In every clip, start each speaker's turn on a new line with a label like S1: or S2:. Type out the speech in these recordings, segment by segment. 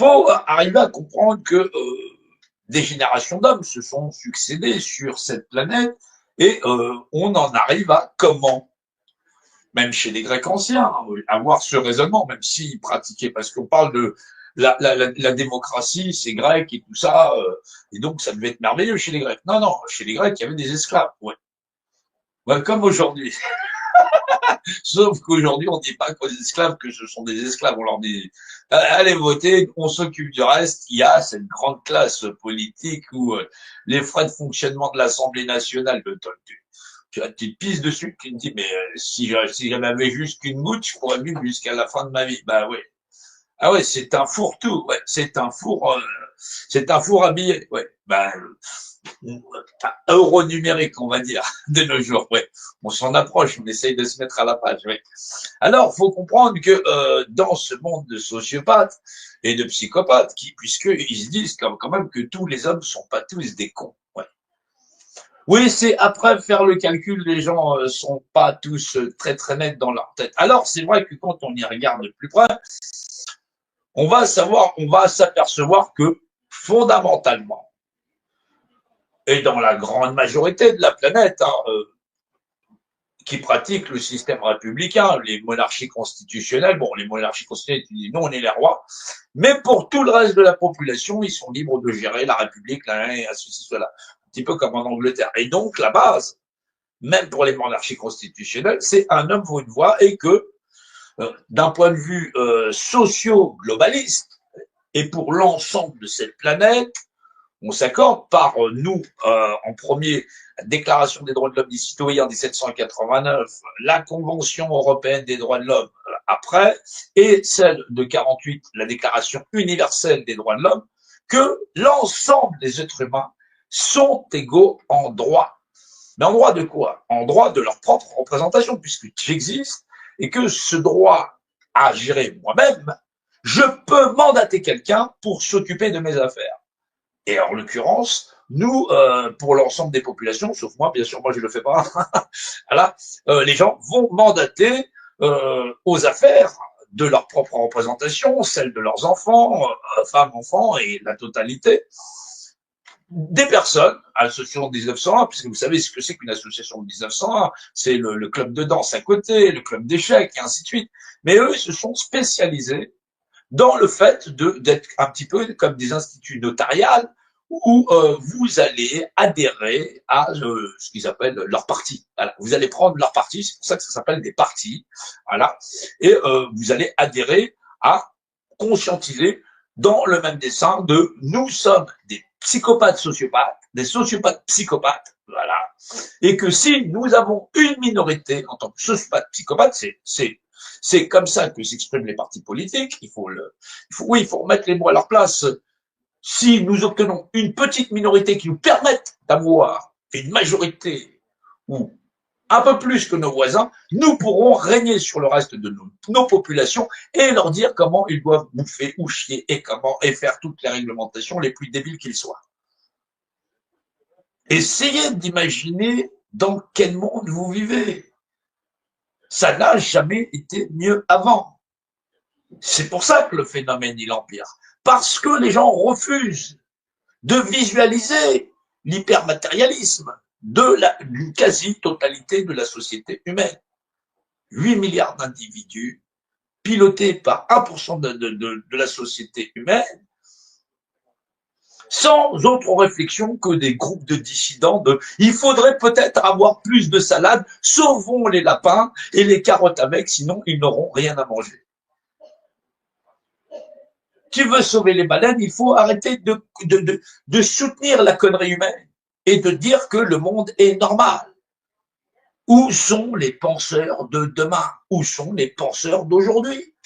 S1: faut arriver à comprendre que des générations d'hommes se sont succédés sur cette planète et on en arrive à comment, même chez les Grecs anciens, avoir ce raisonnement, même s'ils pratiquaient, parce qu'on parle de la démocratie, c'est grec et tout ça, et donc ça devait être merveilleux chez les Grecs. Non, non, chez les Grecs, il y avait des esclaves, ouais. Ouais, comme aujourd'hui. Sauf qu'aujourd'hui, on ne dit pas qu'aux esclaves que ce sont des esclaves. On leur dit, allez voter, on s'occupe du reste. Il y a cette grande classe politique où les frais de fonctionnement de l'Assemblée nationale, tu te pisses dessus, tu te dis, mais si j'en avais juste qu'une goutte, je pourrais vivre jusqu'à la fin de ma vie. Bah oui. Ah ouais, c'est un fourre-tout. Ouais, c'est un four à billets. Ouais. Ben, euro numérique, on va dire, de nos jours. Ouais, on s'en approche, on essaye de se mettre à la page. Ouais. Alors, faut comprendre que dans ce monde de sociopathes et de psychopathes, puisqu'ils se disent quand même que tous les hommes sont pas tous des cons. Ouais. Oui, c'est après faire le calcul, les gens sont pas tous très très nets dans leur tête. Alors, c'est vrai que quand on y regarde de plus près, on va s'apercevoir que fondamentalement, et dans la grande majorité de la planète, qui pratiquent le système républicain, les monarchies constitutionnelles, bon, les monarchies constitutionnelles, tu dis non, on est les rois, mais pour tout le reste de la population, ils sont libres de gérer la République, ceci, cela, un petit peu comme en Angleterre. Et donc, la base, même pour les monarchies constitutionnelles, c'est un homme vaut une voix et que, d'un point de vue socio-globaliste, et pour l'ensemble de cette planète, on s'accorde par nous, en premier, la Déclaration des droits de l'homme des citoyens en 1789, la Convention européenne des droits de l'homme après, et celle de 48, la Déclaration universelle des droits de l'homme, que l'ensemble des êtres humains sont égaux en droit. Mais en droit de quoi? En droit de leur propre représentation, puisque j'existe, et que ce droit à gérer moi-même, je peux mandater quelqu'un pour s'occuper de mes affaires. Et en l'occurrence, nous, pour l'ensemble des populations, sauf moi, bien sûr, moi je le fais pas, voilà, les gens vont mandater aux affaires de leur propre représentation, celle de leurs enfants, femmes, enfants et la totalité, des personnes, association de 1901, puisque vous savez ce que c'est qu'une association de 1901, c'est le club de danse à côté, le club d'échecs, et ainsi de suite. Mais eux, ils se sont spécialisés dans le fait d'être un petit peu comme des instituts notariales où vous allez adhérer à ce qu'ils appellent leur parti. Voilà. Vous allez prendre leur parti, c'est pour ça que ça s'appelle des partis. Voilà. Et vous allez adhérer à conscientiser dans le même dessin de nous sommes des psychopathes sociopathes, des sociopathes psychopathes, voilà. Et que si nous avons une minorité en tant que sociopathe psychopathe, c'est comme ça que s'expriment les partis politiques. Il faut remettre les mots à leur place. Si nous obtenons une petite minorité qui nous permette d'avoir une majorité ou un peu plus que nos voisins, nous pourrons régner sur le reste de nos populations et leur dire comment ils doivent bouffer ou chier et faire toutes les réglementations les plus débiles qu'ils soient. Essayez d'imaginer dans quel monde vous vivez. Ça n'a jamais été mieux avant. C'est pour ça que le phénomène, il empire. Parce que les gens refusent de visualiser l'hypermatérialisme d'une quasi-totalité de la société humaine. 8 milliards d'individus pilotés par 1% de la société humaine, sans autre réflexion que des groupes de dissidents il faudrait peut-être avoir plus de salade, sauvons les lapins et les carottes avec, sinon ils n'auront rien à manger. Tu veux sauver les baleines, il faut arrêter de soutenir la connerie humaine et de dire que le monde est normal. Où sont les penseurs de demain? Où sont les penseurs d'aujourd'hui?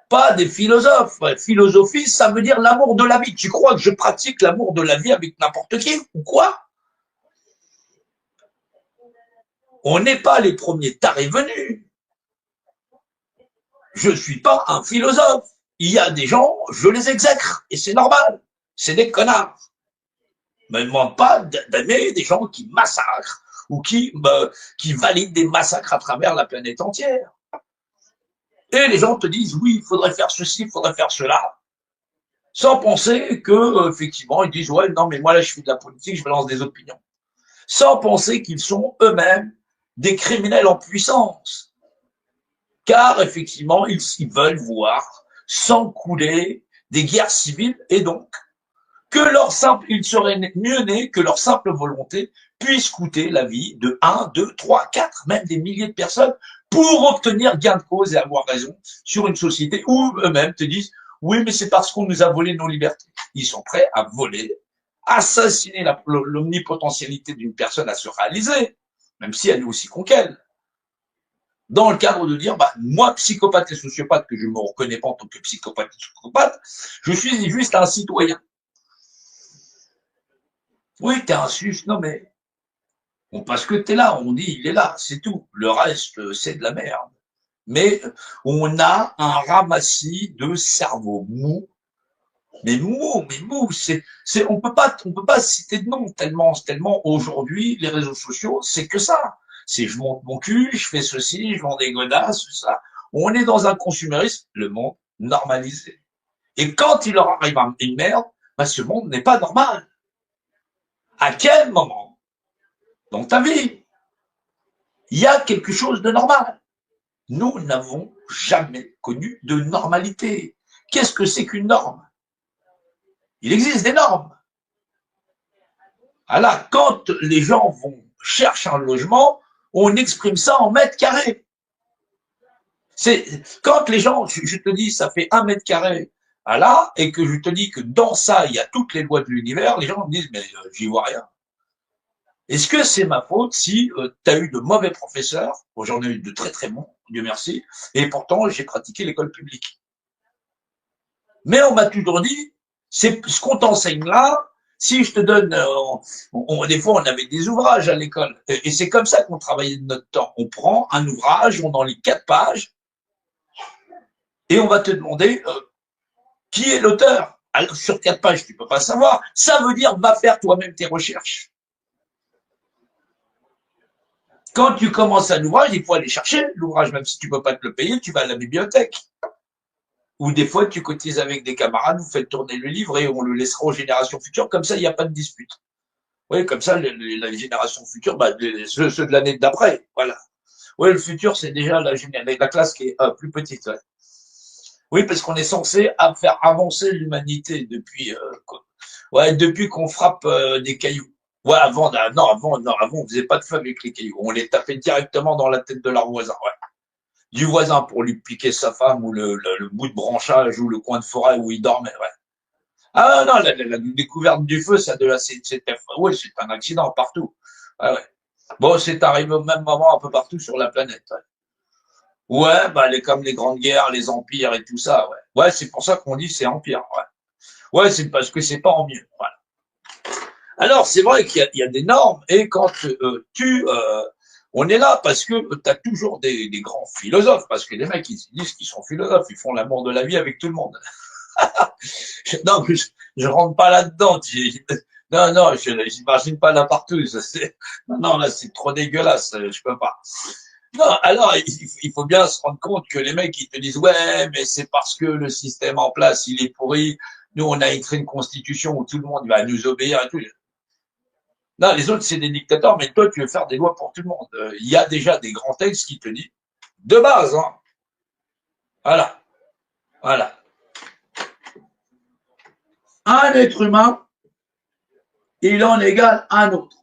S1: Pas des philosophes. Philosophie, ça veut dire l'amour de la vie. Tu crois que je pratique l'amour de la vie avec n'importe qui ou quoi? On n'est pas les premiers tarés venus. Je ne suis pas un philosophe. Il y a des gens, je les exècre, et c'est normal. C'est des connards. Ne me demande pas d'aimer des gens qui massacrent ou qui valident des massacres à travers la planète entière. Et les gens te disent, oui, il faudrait faire ceci, il faudrait faire cela, sans penser que, effectivement, ils disent, ouais, non, mais moi, là, je fais de la politique, je balance des opinions. Sans penser qu'ils sont eux-mêmes des criminels en puissance. Car, effectivement, ils veulent voir s'encouler des guerres civiles et donc il serait mieux né que leur simple volonté puisse coûter la vie de 1, 2, 3, 4, même des milliers de personnes pour obtenir gain de cause et avoir raison sur une société où eux-mêmes te disent oui, mais c'est parce qu'on nous a volé nos libertés. Ils sont prêts à voler, assassiner l'omnipotentialité d'une personne à se réaliser, même si elle est aussi con qu'elle. Dans le cadre de dire, bah, moi, psychopathe et sociopathe, que je ne me reconnais pas en tant que psychopathe et sociopathe, je suis juste un citoyen. Oui, t'es un sus, non mais parce que t'es là, on dit il est là, c'est tout. Le reste, c'est de la merde. Mais on a un ramassis de cerveau mou, mais mou, on peut pas citer de nom tellement aujourd'hui les réseaux sociaux, c'est que ça. C'est je monte mon cul, je fais ceci, je vends des godasses, ça. On est dans un consumérisme, le monde normalisé. Et quand il leur arrive une merde, bah, ce monde n'est pas normal. À quel moment dans ta vie il y a quelque chose de normal? Nous n'avons jamais connu de normalité. Qu'est-ce que c'est qu'une norme? Il existe des normes. Alors, quand les gens cherchent un logement, on exprime ça en mètres carrés. Quand les gens, je te dis, ça fait 1 mètre carré, là, et que je te dis que dans ça, il y a toutes les lois de l'univers, les gens me disent, mais j'y vois rien. Est-ce que c'est ma faute si tu as eu de mauvais professeurs? Bon, j'en ai eu de très très bons, Dieu merci, et pourtant j'ai pratiqué l'école publique. Mais on m'a toujours dit, c'est ce qu'on t'enseigne là, si je te donne, des fois on avait des ouvrages à l'école, et c'est comme ça qu'on travaillait de notre temps. On prend un ouvrage, on en lit 4 pages, et on va te demander qui est l'auteur. Alors sur 4 pages, tu peux pas savoir. Ça veut dire va faire toi-même tes recherches. Quand tu commences un ouvrage, il faut aller chercher l'ouvrage, même si tu peux pas te le payer, tu vas à la bibliothèque. Ou des fois, tu cotises avec des camarades, vous faites tourner le livre et on le laissera aux générations futures. Comme ça, il n'y a pas de dispute. Oui, comme ça, la génération future, bah, ceux de l'année d'après, voilà. Oui, le futur, c'est déjà la classe qui est plus petite. Ouais. Oui, parce qu'on est censé faire avancer l'humanité depuis qu'on frappe des cailloux. Ouais, avant, on faisait pas de feu avec les cailloux. On les tapait directement dans la tête de leur voisin. Ouais. Du voisin pour lui piquer sa femme ou le bout de branchage ou le coin de forêt où il dormait. Ouais. Ah non, la découverte du feu, c'est un accident partout. Ouais, ouais. Bon, c'est arrivé au même moment un peu partout sur la planète. Ouais, bah comme les grandes guerres, les empires et tout ça. Ouais, ouais, c'est pour ça qu'on dit c'est empire. Ouais, ouais, c'est parce que c'est pas en mieux. Voilà. Alors, c'est vrai qu'il y a des normes, et quand on est là parce que tu as toujours des grands philosophes, parce que les mecs, ils disent qu'ils sont philosophes, ils font l'amour de la vie avec tout le monde. Non, mais je rentre pas là-dedans. Non, non, j'imagine pas la partouze. Non, là, c'est trop dégueulasse, je peux pas. Non, alors, il faut bien se rendre compte que les mecs, ils te disent, ouais, mais c'est parce que le système en place, il est pourri. Nous, on a écrit une constitution où tout le monde va nous obéir et tout. Non, les autres, c'est des dictateurs, mais toi, tu veux faire des lois pour tout le monde. Il y a déjà des grands textes qui te disent, de base, hein. Voilà. Voilà. Un être humain, il en égale un autre.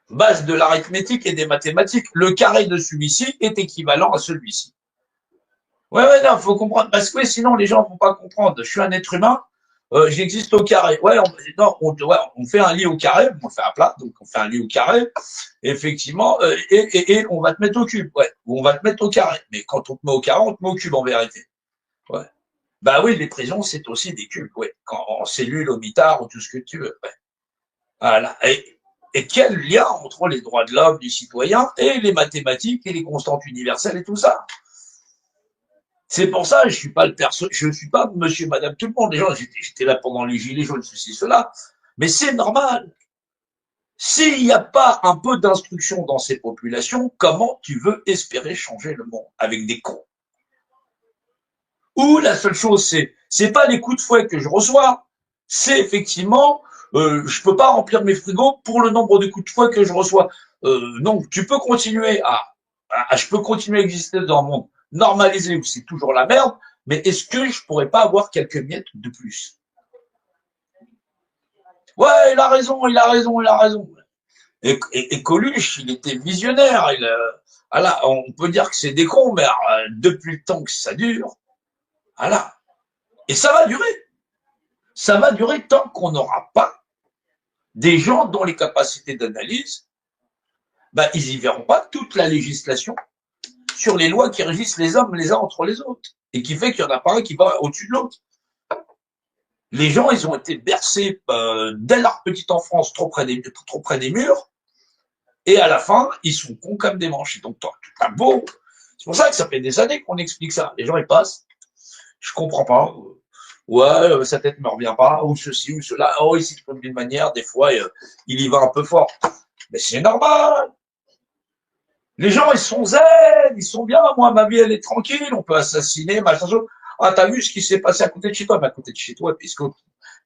S1: Base de l'arithmétique et des mathématiques, le carré de celui-ci est équivalent à celui-ci. Ouais, non, faut comprendre, parce que sinon les gens vont pas comprendre. Je suis un être humain, j'existe au carré. Ouais, on fait un lit au carré, on fait un plat, donc on fait un lit au carré, effectivement, et on va te mettre au cube, ouais, ou on va te mettre au carré. Mais quand on te met au carré, on te met au cube en vérité. Ouais. Bah oui, les prisons, c'est aussi des cubes, ouais. Quand, en cellule, au mitard, ou tout ce que tu veux, ouais. Voilà. Et quel lien entre les droits de l'homme, du citoyen, et les mathématiques, et les constantes universelles, et tout ça? C'est pour ça, je suis pas monsieur, madame, tout le monde. Les gens, j'étais là pendant les gilets jaunes, ceci, cela. Mais c'est normal. S'il n'y a pas un peu d'instruction dans ces populations, comment tu veux espérer changer le monde avec des cons? Ou la seule chose, c'est pas les coups de fouet que je reçois, c'est effectivement, je peux pas remplir mes frigos pour le nombre de coups de fouet que je reçois. Non, tu peux continuer je peux continuer à exister dans un monde normalisé où c'est toujours la merde, mais est-ce que je pourrais pas avoir quelques miettes de plus? Ouais, il a raison, il a raison, il a raison. Et Coluche, il était visionnaire. Voilà, on peut dire que c'est des cons, mais depuis le temps que ça dure, voilà. Et ça va durer. Ça va durer tant qu'on n'aura pas des gens dont les capacités d'analyse, ben, ils y verront pas toute la législation sur les lois qui régissent les hommes les uns entre les autres. Et qui fait qu'il y en a pas un qui va au-dessus de l'autre. Les gens, ils ont été bercés dès leur petite enfance trop près des murs. Et à la fin, ils sont cons comme des manches. Donc, tout un beau. C'est pour ça que ça fait des années qu'on explique ça. Les gens, ils passent. Je comprends pas. Ouais, sa tête me revient pas, ou ceci, ou cela. Oh, il s'exprime d'une manière, des fois, il y va un peu fort. Mais c'est normal. Les gens, ils sont zen, ils sont bien. Moi, ma vie, elle est tranquille. On peut assassiner, machin chose. Ah, t'as vu ce qui s'est passé à côté de chez toi? Mais à côté de chez toi, puisque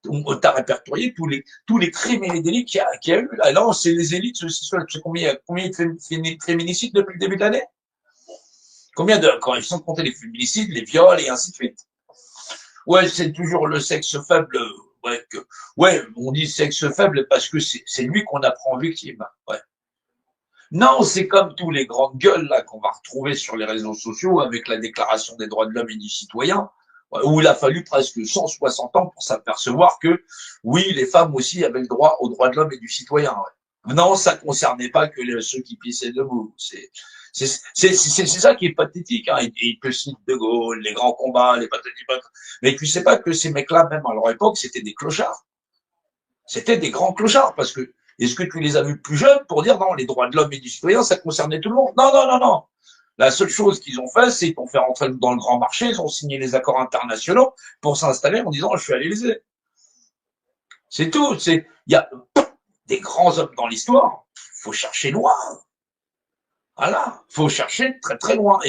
S1: on t'a répertorié tous les crimes et les délits qu'il y a eu. Là, non, c'est les élites, ceci, cela. Tu sais combien de féminicides depuis le début de l'année? Quand ils sont comptés les féminicides, les viols et ainsi de suite. Ouais, c'est toujours le sexe faible. Ouais, on dit sexe faible parce que c'est lui qu'on apprend victime. Ouais. Non, c'est comme tous les grandes gueules là qu'on va retrouver sur les réseaux sociaux avec la Déclaration des droits de l'homme et du citoyen, où il a fallu presque 160 ans pour s'apercevoir que oui, les femmes aussi avaient le droit aux droits de l'homme et du citoyen. Ouais. Non, ça concernait pas que ceux qui pissaient debout. C'est ça qui est pathétique. Hein. Il te cite De Gaulle, les grands combats, les pathétiques. Mais tu sais pas que ces mecs-là, même à leur époque, c'était des clochards. C'était des grands clochards parce que est-ce que tu les as vus plus jeunes pour dire non, les droits de l'homme et du citoyen, ça concernait tout le monde? Non, non, non, non. La seule chose qu'ils ont fait, c'est qu'ils ont fait rentrer dans le grand marché, ils ont signé les accords internationaux pour s'installer en disant je suis à l'Élysée. C'est tout. Il y a des grands hommes dans l'histoire. Il faut chercher loin. Voilà. Il faut chercher très très loin.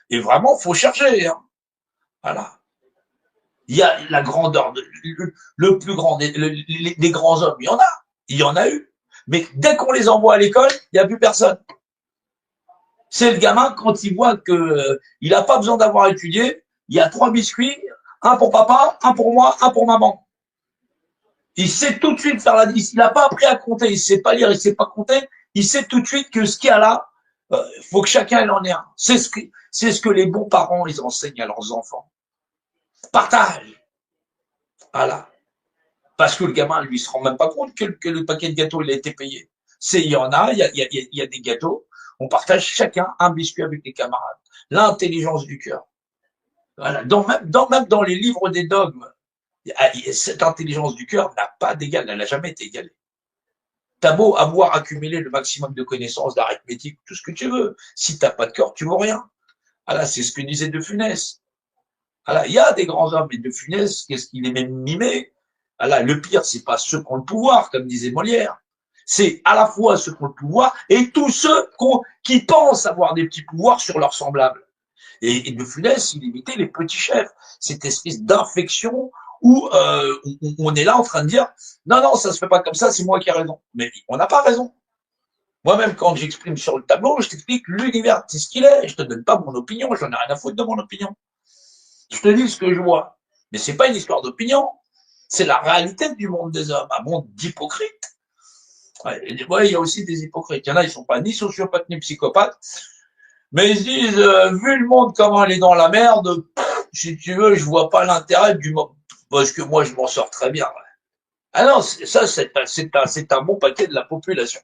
S1: Et vraiment, il faut chercher. Hein. Voilà. Il y a la grandeur, le plus grand des grands hommes. Il y en a eu. Mais dès qu'on les envoie à l'école, il n'y a plus personne. C'est le gamin, quand il voit que il n'a pas besoin d'avoir étudié, il y a 3 biscuits, un pour papa, un pour moi, un pour maman. Il sait tout de suite faire la liste. Il n'a pas appris à compter, il ne sait pas lire, il ne sait pas compter. Il sait tout de suite que ce qu'il y a là, faut que chacun en ait un. C'est ce que les bons parents ils enseignent à leurs enfants. Partage. Voilà. Parce que le gamin, lui, se rend même pas compte que le paquet de gâteaux, il a été payé. Il y en a, il y a des gâteaux. On partage chacun un biscuit avec les camarades. L'intelligence du cœur. Voilà. Même dans les livres des dogmes, cette intelligence du cœur n'a pas d'égal, elle n'a jamais été égalée. T'as beau avoir accumulé le maximum de connaissances d'arithmétique, tout ce que tu veux. Si t'as pas de cœur, tu vaux rien. Voilà, c'est ce que disait De Funès. Voilà, il y a des grands hommes, mais De Funès, qu'est-ce qu'il est même mimé? Voilà, le pire, c'est pas ceux qui ont le pouvoir, comme disait Molière. C'est à la fois ceux qui ont le pouvoir et tous ceux qui pensent avoir des petits pouvoirs sur leurs semblables. Et De Funès, il imitait les petits chefs. Cette espèce d'infection où on est là en train de dire non, non, ça se fait pas comme ça, c'est moi qui ai raison. Mais on n'a pas raison. Moi-même, quand j'exprime sur le tableau, je t'explique l'univers, c'est ce qu'il est. Je te donne pas mon opinion, j'en ai rien à foutre de mon opinion. Je te dis ce que je vois. Mais c'est pas une histoire d'opinion. C'est la réalité du monde des hommes, un monde d'hypocrites. Ouais, il y a aussi des hypocrites. Il y en a, ils sont pas ni sociopathes ni psychopathes, mais ils se disent, vu le monde comment il est dans la merde, si tu veux, je vois pas l'intérêt du monde, parce que moi je m'en sors très bien. Ouais. Ah non, ça c'est un bon paquet de la population.